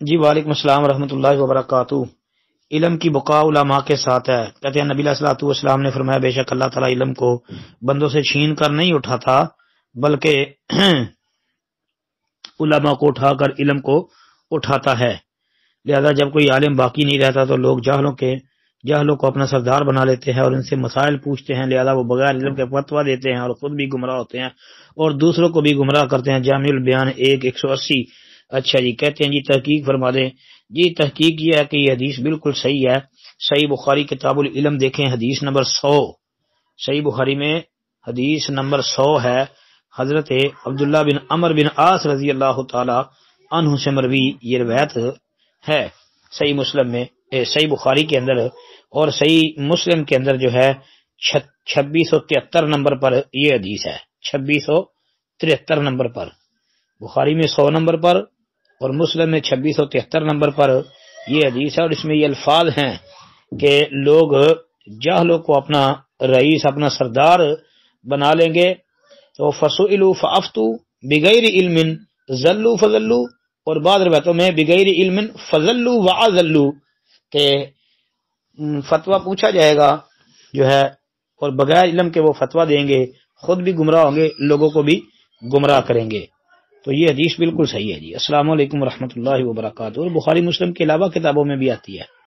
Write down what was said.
جی وعلیکم السلام ورحمۃ اللہ وبرکاتہ۔ علم کی بقا علماء کے ساتھ ہے۔ کہتے ہیں نبی علیہ الصلوۃ والسلام نے فرمایا بے شک اللہ تعالیٰ علم کو بندوں سے چھین کر نہیں اٹھاتا بلکہ علماء کو اٹھا کر علم کو اٹھاتا ہے۔ لہذا جب کوئی عالم باقی نہیں رہتا تو لوگ جاہلوں کو اپنا سردار بنا لیتے ہیں اور ان سے مسائل پوچھتے ہیں، لہذا وہ بغیر علم کے فتویٰ دیتے ہیں اور خود بھی گمراہ ہوتے ہیں اور دوسروں کو بھی گمراہ کرتے ہیں۔ جامع البیان 180۔ اچھا جی، کہتے ہیں جی تحقیق فرما دیں۔ جی تحقیق یہ ہے کہ یہ حدیث بالکل صحیح ہے۔ صحیح بخاری کتاب العلم دیکھیں، حدیث نمبر 100۔ صحیح بخاری میں حدیث نمبر 100 ہے۔ حضرت عبداللہ بن عمر بن عاص رضی اللہ تعالی عنہ سے مروی یہ روایت ہے۔ صحیح مسلم میں، صحیح بخاری کے اندر اور صحیح مسلم کے اندر جو ہے 2673 نمبر پر یہ حدیث ہے۔ 2673 نمبر پر، بخاری میں 100 نمبر پر اور مسلم میں 2673 نمبر پر یہ حدیث ہے، اور اس میں یہ الفاظ ہیں کہ لوگ جاہلوں کو اپنا رئیس، اپنا سردار بنا لیں گے تو فسئلوا فافتوا بغیر علم ضلوا فضلوا، اور بعض روایتوں میں بغیر علم فضلوا واضلوا، کہ فتویٰ پوچھا جائے گا جو ہے اور بغیر علم کے وہ فتویٰ دیں گے، خود بھی گمراہ ہوں گے، لوگوں کو بھی گمراہ کریں گے۔ تو یہ حدیث بالکل صحیح ہے جی۔ السلام علیکم ورحمۃ اللہ وبرکاتہ، اور بخاری مسلم کے علاوہ کتابوں میں بھی آتی ہے۔